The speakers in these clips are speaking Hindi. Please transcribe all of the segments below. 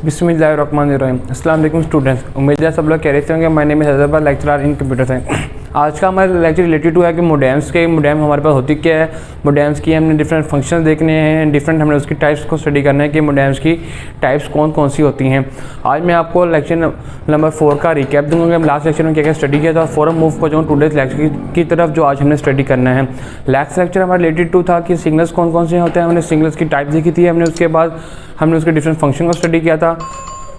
बिस्मिल्लाहिर्रहमानिर्रहीम। अस्सलाम वालेकुम स्टूडेंट्स, उम्मीद है सब लोग कह रहे होंगे। My name is Haider, lecturer in computer science. आज का हमारा लेक्चर रिलेटेड है कि मोडेम हमारे पास होती क्या है, मोडेम्स की हमने डिफरेंट फंक्शंस देखने हैं, डिफरेंट हमने उसकी टाइप्स को स्टडी करना है कि मोडेम्स की टाइप्स कौन कौन सी होती हैं। आज मैं आपको लेक्चर नंबर 4 का रिकैप दूंगा कि हम लास्ट लेक्चर में क्या क्या स्टडी किया था। फॉरम मूव को जो टूडेज लेक्चर की तरफ जो आज हमने स्टडी करना है। लास्ट लेक्चर हमारा रिलेटेड टू था कि सिग्नल्स कौन कौन से होते हैं, हमने सिग्नल्स की टाइप देखी थी, हमने उसके बाद हमने उसके डिफरेंट फंक्शन को स्टडी किया था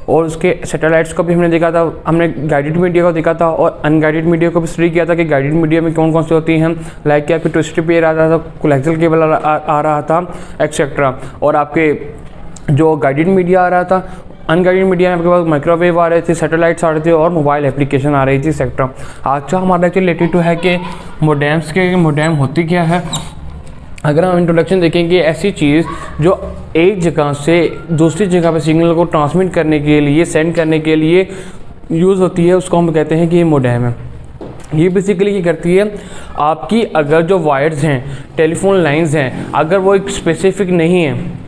और उसके सैटेलाइट्स को भी हमने देखा था, हमने गाइडेड मीडिया को देखा था और अनगाइडेड मीडिया को भी स्टडी किया था कि गाइडेड मीडिया में कौन कौन सी होती हैं। लाइक कि आपके ट्विस्टेड पेयर आ रहा था, कोएक्सियल केबल आ रहा था एक्सेट्रा, और आपके जो गाइडेड मीडिया आ रहा था, अनगाइडेड मीडिया में आपके पास माइक्रोवेव आ रहे थे, सैटेलाइट्स आ रहे थे और मोबाइल एप्लीकेशन आ रही थी एक्सेट्रा। आज का हमारा लेक्चर रिलेटेड टू है कि मोडेम्स के मोडेम होती क्या है। अगर हम इंट्रोडक्शन देखेंगे, ऐसी चीज़ जो एक जगह से दूसरी जगह पे सिग्नल को ट्रांसमिट करने के लिए, सेंड करने के लिए यूज़ होती है, उसको हम कहते हैं कि ये मोडेम है। ये बेसिकली ये करती है, आपकी अगर जो वायर्स हैं, टेलीफोन लाइंस हैं, अगर वो एक स्पेसिफिक नहीं है,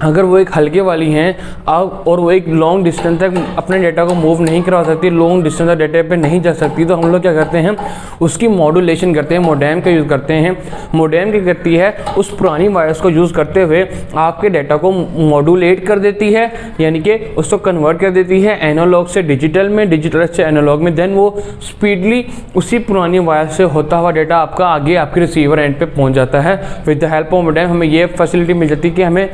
अगर वो एक हल्के वाली हैं और वो एक लॉन्ग डिस्टेंस तक अपने डेटा को मूव नहीं करवा सकती, लॉन्ग डिस्टेंस तक डेटा पे नहीं जा सकती, तो हम लोग क्या करते हैं, उसकी मॉड्यूलेशन करते हैं, मोडेम का यूज़ करते हैं। मोडेम क्या करती है, उस पुरानी वायर्स को यूज़ करते हुए आपके डेटा को मॉड्यूलेट कर देती है, यानी कि उसको कन्वर्ट कर देती है एनालॉग से डिजिटल में, डिजिटल से एनालॉग में। देन वो स्पीडली उसी पुरानी वायर से होता हुआ डेटा आपका आगे आपके रिसीवर एंड पे पहुँच जाता है। With the help of modem हमें ये फैसिलिटी मिल जाती है कि हमें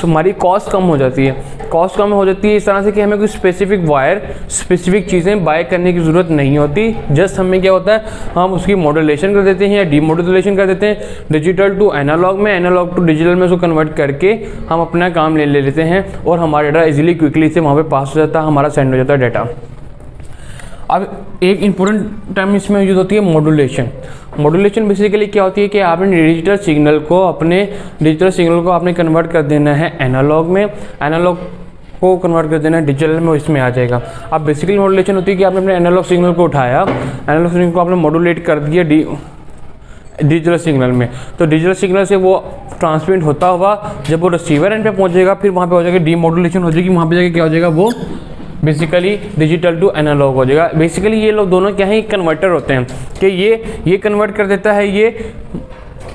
हमारी कॉस्ट कम हो जाती है। कॉस्ट कम हो जाती है इस तरह से कि हमें कोई स्पेसिफिक वायर, स्पेसिफिक चीज़ें बाय करने की ज़रूरत नहीं होती। जस्ट हमें क्या होता है, हम उसकी मॉड्यूलेशन कर देते हैं या डीमॉड्यूलेशन कर देते हैं, डिजिटल टू एनालॉग में, एनालॉग टू डिजिटल में उसको कन्वर्ट करके हम अपना काम ले लेते हैं और हमारा डेटा इजीली क्विकली से वहाँ पे पास हो जाता है, हमारा सेंड हो जाता है डेटा। अब एक इंपॉर्टेंट टर्म इसमें यूज़ होती है मॉड्यूलेशन। मॉड्यूलेशन बेसिकली क्या होती है कि आपने डिजिटल सिग्नल को आपने कन्वर्ट कर देना है एनालॉग में, एनालॉग को कन्वर्ट कर देना है डिजिटल में, इसमें आ जाएगा। अब बेसिकली मॉड्यूलेशन होती है कि आपने अपने एनालॉग सिग्नल को उठाया, एनालॉग सिग्नल को आपने मॉड्यूलेट कर दिया डिजिटल सिग्नल में, तो डिजिटल सिग्नल से वो ट्रांसमिट होता हुआ जब वो रिसीवर एंड पे पहुंचेगा, फिर वहाँ पे हो जाएगा डीमॉड्यूलेशन हो जाएगी, वहाँ पे जाके क्या हो जाएगा, वो बेसिकली डिजिटल टू एनालॉग हो जाएगा। बेसिकली ये लोग दोनों क्या है, कन्वर्टर होते हैं कि ये कन्वर्ट कर देता है, ये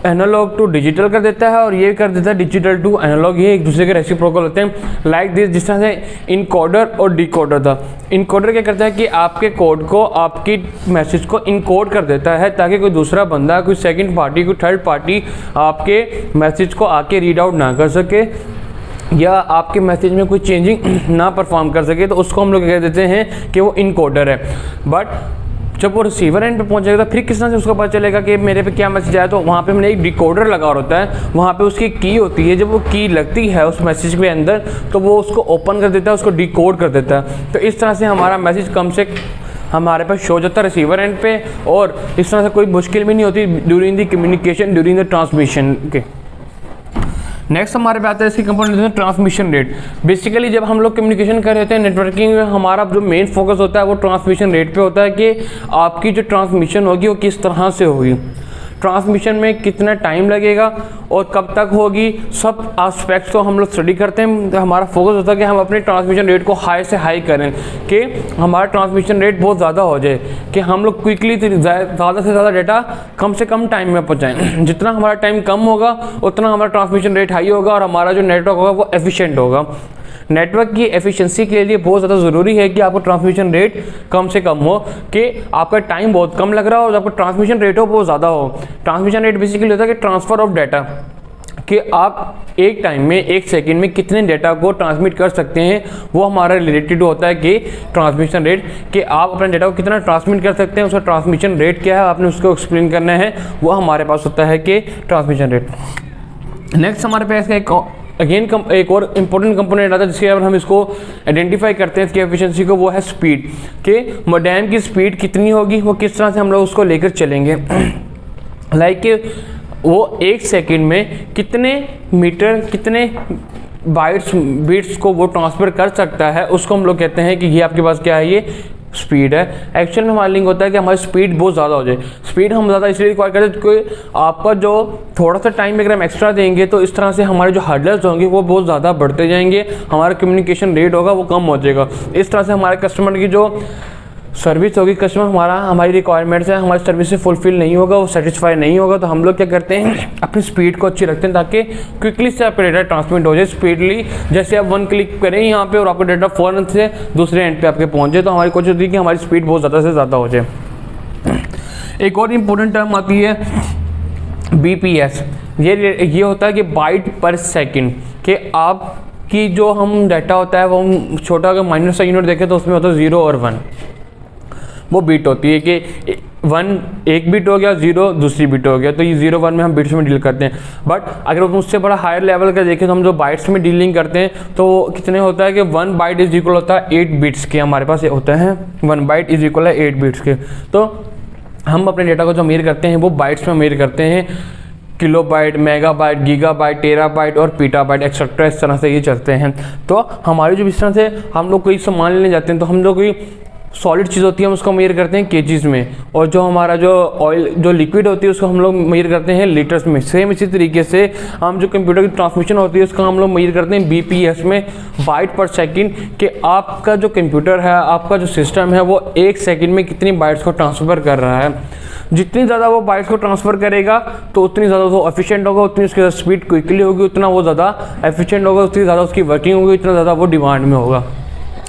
एनालॉग टू डिजिटल कर देता है और ये कर देता है डिजिटल टू एनालॉग। ये एक दूसरे के रेसिप्रोकल होते हैं। लाइक दिस, जिस तरह से इनकोडर और डिकोडर था। इनकोडर क्या करता है कि आपके कोड को, आपकी मैसेज को इनकोड कर देता है ताकि कोई दूसरा बंदा, कोई सेकंड पार्टी, कोई थर्ड पार्टी आपके मैसेज को आके रीड आउट ना कर सके या आपके मैसेज में कोई चेंजिंग ना परफॉर्म कर सके, तो उसको हम लोग कह देते हैं कि वो इनकोडर है। बट जब वो रिसीवर एंड पे पहुंचेगा तो फिर किस तरह से उसको पता चलेगा कि मेरे पे क्या मैसेज आया, तो वहाँ पे हमने एक डिकोडर लगा होता है, वहाँ पे उसकी की होती है। जब वो की लगती है उस मैसेज के अंदर तो वो उसको ओपन कर देता है, उसको डिकोड कर देता है। तो इस तरह से हमारा मैसेज कम से हमारे पास शो जाता है रिसीवर एंड पे, और इस तरह से कोई मुश्किल भी नहीं होती during the communication, during the transmission के। नेक्स्ट हमारे पे आता है इसकी कंपोनेंट है ट्रांसमिशन रेट। बेसिकली जब हम लोग कम्युनिकेशन कर रहे होते हैं नेटवर्किंग में, हमारा जो मेन फोकस होता है वो ट्रांसमिशन रेट पे होता है कि आपकी जो ट्रांसमिशन होगी वो किस तरह से होगी, ट्रांसमिशन में कितना टाइम लगेगा और कब तक होगी, सब एस्पेक्ट्स को हम लोग स्टडी करते हैं। तो हमारा फोकस होता है कि हम अपने ट्रांसमिशन रेट को हाई से हाई करें, कि हमारा ट्रांसमिशन रेट बहुत ज़्यादा हो जाए, कि हम लोग क्विकली ज़्यादा से ज़्यादा डेटा कम से कम टाइम में पहुँचाएँ। जितना हमारा टाइम कम होगा उतना हमारा ट्रांसमिशन रेट हाई होगा और हमारा जो नेटवर्क होगा वो एफिशिएंट होगा। नेटवर्क की एफिशिएंसी के लिए बहुत ज़्यादा ज़रूरी है कि आपको ट्रांसमिशन रेट कम से कम हो, कि आपका टाइम बहुत कम लग रहा हो और आपका ट्रांसमिशन रेट हो बहुत ज़्यादा हो। ट्रांसमिशन रेट बेसिकली होता है कि ट्रांसफ़र ऑफ डाटा, कि आप एक टाइम में, एक सेकंड में कितने डेटा को ट्रांसमिट कर सकते हैं, वो हमारा रिलेटेड होता है कि ट्रांसमिशन रेट, कि आप अपने डेटा को कितना ट्रांसमिट कर सकते हैं, उसका ट्रांसमिशन रेट क्या है आपने उसको एक्सप्लेन करना है, वो हमारे पास होता है कि ट्रांसमिशन रेट। नेक्स्ट हमारे पास एक और इम्पोर्टेंट कंपोनेंट आता है जिसके हम इसको आइडेंटिफाई करते हैं इसकी एफिशिएंसी को, वो है स्पीड, कि मोडेम की स्पीड कितनी होगी, वो किस तरह से हम लोग उसको लेकर चलेंगे। लाइक वो एक सेकंड में कितने मीटर, कितने बिट्स को वो ट्रांसफ़र कर सकता है, उसको हम लोग कहते हैं कि ये आपके पास क्या है, ये स्पीड है। एक्चुअल में हमारा लिंक होता है कि हमारी स्पीड बहुत ज़्यादा हो जाए। स्पीड हम ज़्यादा इसलिए रिक्वायर करते हैं क्योंकि आपका जो थोड़ा सा टाइम अगर हम एक्स्ट्रा देंगे तो इस तरह से हमारे जो हर्डल्स होंगे वो बहुत ज़्यादा बढ़ते जाएंगे, हमारा कम्युनिकेशन रेट होगा वो कम हो जाएगा। इस तरह से हमारे कस्टमर की जो सर्विस होगी, कस्टमर हमारी रिक्वायरमेंट्स है, हमारी सर्विस से फुलफिल नहीं होगा, वो सेटिस्फाई नहीं होगा। तो हम लोग क्या करते हैं, अपनी स्पीड को अच्छी रखते हैं ताकि क्विकली से आपका डेटा ट्रांसमिट हो जाए स्पीडली। जैसे आप 1 क्लिक करें यहाँ पे और आपका डेटा फ़ौरन से दूसरे एंड पे आपके पहुँच जाए, तो हमारी कोशिश होती है कि हमारी स्पीड बहुत ज़्यादा से ज़्यादा हो जाए। एक और इम्पोर्टेंट टर्म आती है BPS। ये होता है कि बाइट पर सेकेंड, कि आपकी जो हम डाटा होता है वो हम छोटा अगर माइनर सा यूनिट देखें तो उसमें होता है 0 और 1, वो बीट होती है कि 1 एक बीट हो गया, 0 दूसरी बीट हो गया। तो ये 0 1 में हम बीट्स में डील करते हैं। बट अगर उससे बड़ा हायर लेवल का देखें तो हम जो बाइट्स में डीलिंग करते हैं तो कितने होता है कि 1 बाइट इज इक्वल होता है 8 बिट्स के, हमारे पास होता है 1 बाइट इज इक्वल है 8 बिट्स के। तो हम अपने डेटा को जो मेजर करते हैं वो बाइट्स में मेजर करते हैं, किलोबाइट, मेगाबाइट, गीगाबाइट, टेराबाइट और पीटाबाइट एक्सेट्रा, इस तरह से ये चलते हैं। तो हमारी जो इस तरह से हम लोग कोई सामान लेने जाते हैं तो हम लोग कोई सॉलिड चीज़ होती है हम उसको मेजर करते हैं केजीज़ में, और जो हमारा जो ऑयल जो लिक्विड होती है उसको हम लोग मेजर करते हैं लीटर्स में। सेम इसी तरीके से हम जो कंप्यूटर की ट्रांसमिशन होती है उसका हम लोग मेजर करते हैं BPS में, बाइट पर सेकंड, कि आपका जो कंप्यूटर है, आपका जो सिस्टम है वो 1 सेकंड में कितनी बाइट्स को ट्रांसफ़र कर रहा है। जितनी ज़्यादा वो बाइट्स को ट्रांसफ़र करेगा तो उतनी ज़्यादा वो एफिशिएंट होगा, उतनी उसकी स्पीड क्विकली होगी, उतना वो ज़्यादा एफिशिएंट होगा, उतनी ज़्यादा उसकी वर्किंग होगी, उतना ज़्यादा वो डिमांड में होगा।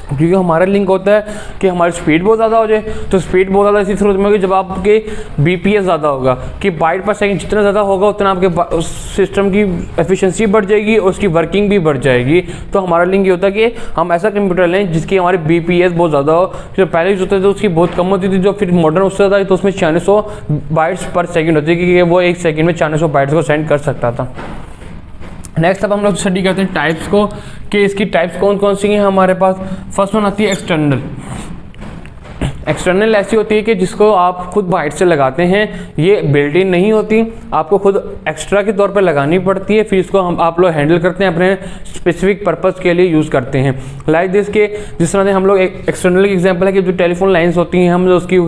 क्योंकि हमारा लिंक होता है कि हमारी स्पीड बहुत ज़्यादा हो जाए। तो स्पीड बहुत ज़्यादा इसी सूरत में होगी जब आपके BPS ज़्यादा होगा, कि बाइट पर सेकंड जितना ज़्यादा होगा उतना आपके सिस्टम की एफिशिएंसी बढ़ जाएगी और उसकी वर्किंग भी बढ़ जाएगी। तो हमारा लिंक ये होता है कि हम ऐसा कंप्यूटर लें जिसकी हमारी BPS बहुत ज़्यादा हो। जो पहले यूज़ होता है तो उसकी बहुत कम होती थी, जो फिर मॉडर्न उससे ज़्यादा है तो उसमें 400 बाइट्स पर सेकेंड होती है, क्योंकि वो 1 सेकेंड में 400 बाइट्स को सेंड कर सकता था। नेक्स्ट अब हम लोग स्टडी करते हैं टाइप्स को, कि इसकी टाइप्स कौन कौन सी हैं हमारे पास। फर्स्ट वन आती है एक्सटर्नल। एक्सटर्नल ऐसी होती है कि जिसको आप खुद बाइट से लगाते हैं, ये बिल्ट इन नहीं होती, आपको खुद एक्स्ट्रा के तौर पर लगानी पड़ती है, फिर इसको आप लोग हैंडल करते हैं, अपने स्पेसिफिक पर्पस के लिए यूज़ करते हैं। लाइक दिस के जिस तरह से हम लोग एक्सटर्नल की एग्जांपल है कि जो टेलीफोन लाइंस होती हैं, हम जो उसकी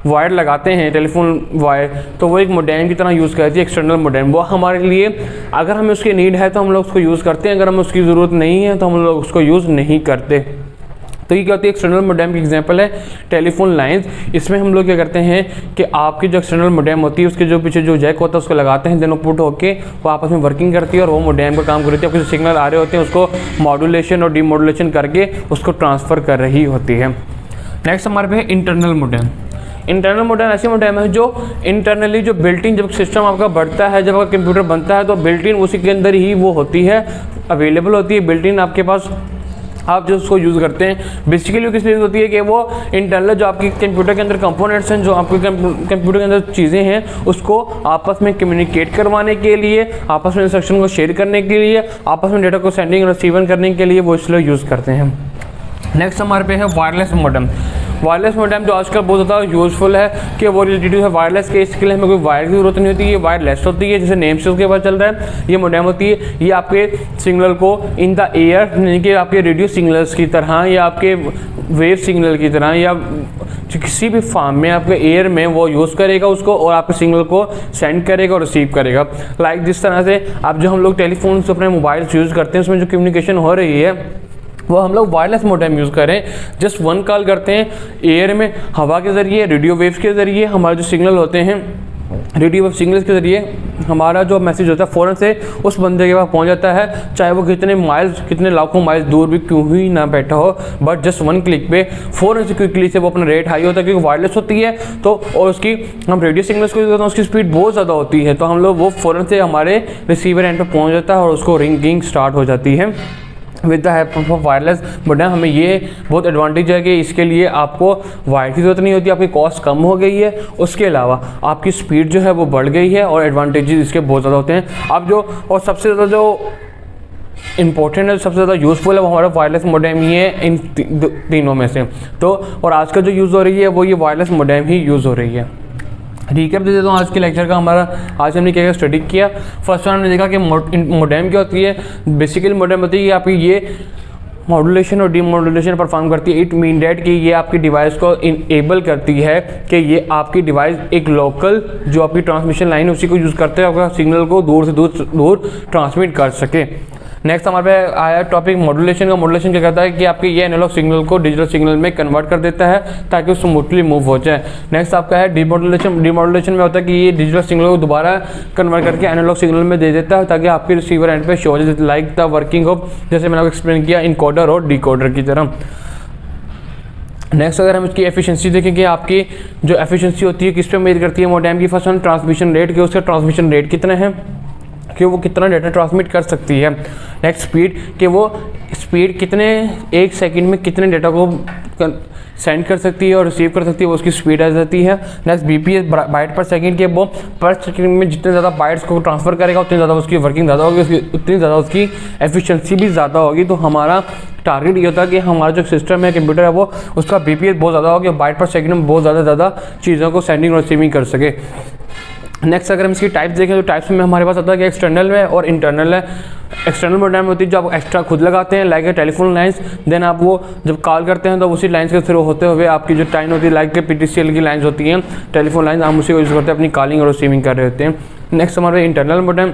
वायर लगाते हैं टेलीफोन वायर, तो वो एक मोडेम की तरह यूज़ करती है, एक्सटर्नल मोडेम। वो हमारे लिए अगर हमें उसकी नीड है तो हम लोग उसको यूज़ करते हैं, अगर हमें उसकी ज़रूरत नहीं है तो हम लोग उसको यूज़ नहीं करते। तो ये क्या होती है, एक्सटर्नल मोडेम की एग्जांपल है टेलीफोन लाइंस। इसमें हम लोग क्या करते हैं कि आपकी जो एक्सटर्नल मोडेम होती है उसके जो पीछे जो जैक होता है उसको लगाते हैं, दोनों पुट होके वो आपस में वर्किंग करती है और वो मोडेम का काम करती है। आपके जो सिग्नल आ रहे होते हैं उसको मॉड्यूलेशन और डीमॉड्यूलेशन करके उसको ट्रांसफ़र कर रही होती है। नेक्स्ट हमारे पे है इंटरनल मोडेम। इंटरनल मोडेम ऐसी मोडेम है जो इंटरनली जो बिल्ट इन, जब सिस्टम आपका बढ़ता है, जब आपका कंप्यूटर बनता है तो बिल्ट इन उसी के अंदर ही वो होती है, अवेलेबल होती है बिल्ट इन आपके पास, आप जो उसको यूज़ करते हैं। बेसिकली वो किस लिए होती है कि वो इंटरनल जो आपके कंप्यूटर के अंदर कंपोनेंट्स हैं, जो आपके कंप्यूटर के अंदर चीज़ें हैं, उसको आपस में कम्युनिकेट करवाने के लिए, आपस में इंस्ट्रक्शन को शेयर करने के लिए, आपस में डेटा को सेंडिंग और रिसीविंग करने के लिए वो इसलिए यूज़ करते हैं। नेक्स्ट हमारे पे है वायरलेस मोडेम। वायरलेस मोडेम जो आजकल बहुत ज़्यादा यूज़फुल है कि वो रिलेटेड है वायरलेस के, इसके लिए हमें कोई वायर की ज़रूरत नहीं होती, ये वायरलेस होती है, जैसे नेम से उसके बाद चल रहा है। ये मोडेम होती है, ये आपके सिग्नल को इन द एयर, यानी कि आपके रेडियो सिग्नल्स की तरह या आपके वेव सिग्नल की तरह या किसी भी फॉर्म में आपके एयर में वो यूज़ करेगा उसको, और आपके सिग्नल को सेंड करेगा और रिसीव करेगा। लाइक जिस तरह से आप जो हम लोग टेलीफोन से अपने मोबाइल यूज़ करते हैं उसमें जो कम्युनिकेशन हो रही है वो हम लोग वायरलेस मोडेम यूज़ करें। जस्ट 1 कॉल करते हैं एयर में, हवा के ज़रिए, रेडियो वेव्स के ज़रिए, हमारे जो सिग्नल होते हैं रेडियो वेव सिग्नल्स के ज़रिए हमारा जो मैसेज होता है फ़ौरन से उस बंदे के पास पहुंच जाता है, चाहे वो कितने माइल्स, कितने लाखों माइल्स दूर भी क्यों ही ना बैठा हो, बट जस्ट 1 क्लिक पे फ़ौरन से क्विकली से वो अपना रेट हाई होता है, क्योंकि वायरलेस होती है। तो और उसकी हम रेडियो सिग्नल्स को यूज़ करते हैं, उसकी स्पीड बहुत ज़्यादा होती है, तो हम लोग वो फ़ौरन से हमारे रिसीवर एंड पर पहुँच जाता है और उसको रिंगिंग स्टार्ट हो जाती है। With the help of wireless modem हमें ये बहुत एडवांटेज है कि इसके लिए आपको वायर की ज़रूरत नहीं होती, आपकी कॉस्ट कम हो गई है, उसके अलावा आपकी स्पीड जो है वो बढ़ गई है और एडवांटेजेस इसके बहुत ज़्यादा होते हैं। अब जो और सबसे ज़्यादा जो इंपॉर्टेंट है, सबसे ज़्यादा यूज़फुल है वो हमारा वायरलेस मोडेम ही है इन तीनों में से। तो और आज का जो यूज़ हो रही है वो ये वायरलेस मोडेम ही यूज़ हो रही है। रिकैप दे देता हूँ आज के लेक्चर का हमारा। आज हमने क्या स्टडी किया। फर्स्ट हमने देखा कि मोडेम क्या होती है। बेसिकली मोडेम होती है कि आपकी ये मॉड्यूलेशन और डीमॉड्यूलेशन परफॉर्म करती है। इट मीन डैट कि ये आपकी डिवाइस को इनेबल करती है कि ये आपकी डिवाइस एक लोकल जो आपकी ट्रांसमिशन लाइन है उसी को यूज़ करते हैं आपका सिग्नल को दूर से दूर ट्रांसमिट कर सके। नेक्स्ट हमारे पे आया टॉपिक मॉड्यूलेशन का। मॉड्यूलेशन क्या कहता है कि आपके ये एनालॉग सिग्नल को डिजिटल सिग्नल में कन्वर्ट कर देता है ताकि वो स्मूथली मूव हो जाए। नेक्स्ट आपका है डीमॉड्यूलेशन। डीमॉड्यूलेशन में होता है कि ये डिजिटल सिग्नल को दोबारा कन्वर्ट करके एनालॉग सिग्नल में दे देता है ताकि आपके रिसीवर एंड पे शो हो जाए, लाइक द वर्किंग ऑफ, जैसे मैंने आपको एक्सप्लेन किया, इनकोडर और डिकोडर की तरह। नेक्स्ट अगर हम इसकी एफिशिएंसी देखें कि आपकी जो एफिशिएंसी होती है किस पे मेजर करती है मोडेम की, फर्स्ट ट्रांसमिशन रेट के उसका ट्रांसमिशन रेट कितना है कि वो कितना डाटा ट्रांसमिट कर सकती है। नेक्स्ट स्पीड कि वो स्पीड कितने एक सेकंड में कितने डाटा को सेंड कर सकती है और रिसीव कर सकती है, वो उसकी स्पीड आ जाती है। Next BPS byte per second के वो पर सेकंड में जितने ज़्यादा बाइट्स को ट्रांसफ़र करेगा उतनी ज़्यादा उसकी वर्किंग ज़्यादा होगी, उतनी ज़्यादा उसकी एफिशिएंसी भी ज़्यादा होगी। तो हमारा टारगेट ये होता है कि हमारा जो सिस्टम है कंप्यूटर है वो उसका बीपीएस बहुत ज़्यादा होगा, बाइट पर सेकंड में बहुत ज़्यादा चीज़ों को सेंडिंग और रिसीविंग कर सके। नेक्स्ट अगर हम इसकी टाइप्स देखें तो टाइप्स में हमारे पास आता है कि एक्सटर्नल है और इंटरनल है। एक्सटर्नल मोडेम होती है जो आप एक्स्ट्रा खुद लगाते हैं लाइक टेलीफोन लाइंस, देन आप वो जब कॉल करते हैं तो उसी लाइंस के थ्रू होते हुए आपकी जो टाइम होती है लाइक के पीटीसीएल की लाइंस होती हैं, टेलीफोन लाइंस, हम उसी को यूज़ करते हैं अपनी कॉलिंग और रिसीविंग कर रहे होते हैं। नेक्स्ट हमारे इंटरनल मोडेम।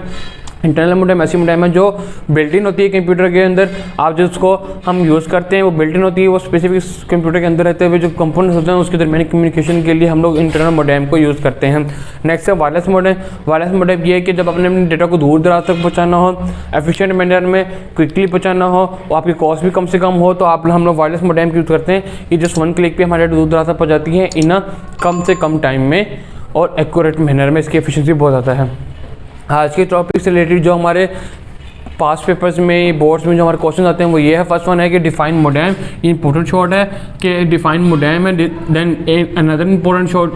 इंटरनल मोडेम ऐसी मोडेम है जो बिल्ट इन होती है कंप्यूटर के अंदर, आप जिसको हम यूज़ करते हैं वो बिल्ट इन होती है, वो स्पेसिफिक कंप्यूटर के अंदर रहते हुए जो कंपोनेंट्स होते हैं उसके दरमियान कम्युनिकेशन के लिए हम लोग इंटरनल मोडेम को यूज़ करते हैं। नेक्स्ट है वायरलेस मोडेम। वायरलेस मोडेम ये है कि जब अपने डेटा को दूर दराज तक पहुँचाना हो, एफिशिएंट मैनर में क्विकली पहुँचाना हो, आपकी कॉस्ट भी कम से कम हो, तो हम लोग वायरलेस मोडेम यूज़ करते हैं। ये जस्ट वन क्लिक पे हमारे दूर दराज तक पहुँचाती है इन कम से कम टाइम में और एक्यूरेट मैनर में, इसकी एफिशिएंसी बहुत ज़्यादा है। आज के टॉपिक से रिलेटेड जो हमारे पास पेपर्स में बोर्ड्स में जो हमारे क्वेश्चन आते हैं वो ये है। फर्स्ट वन है कि डिफाइन मोडेम, इंपॉर्टेंट शॉर्ट है कि डिफाइन मोडेम है। Then another important short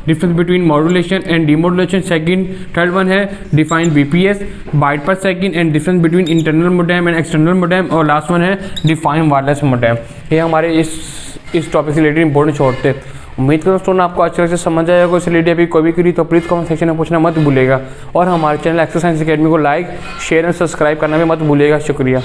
difference between modulation and demodulation. Second third one है define BPS byte per second and difference between internal modem and external modem. और लास्ट वन है डिफाइन वायरलेस मोडेम। ये हमारे इस टॉपिक से रिलेटेड इंपॉर्टेंट शॉर्ट थे। उम्मीद करता हूँ आपको अच्छे से समझ आएगा। इस रिलेटेड अभी कोई भी करी तो प्लीज़ कमेंट सेक्शन में पूछना मत भूलिएगा और हमारे चैनल एक्सरसाइज एकेडमी को लाइक शेयर और सब्सक्राइब करना भी मत भूलिएगा। शुक्रिया।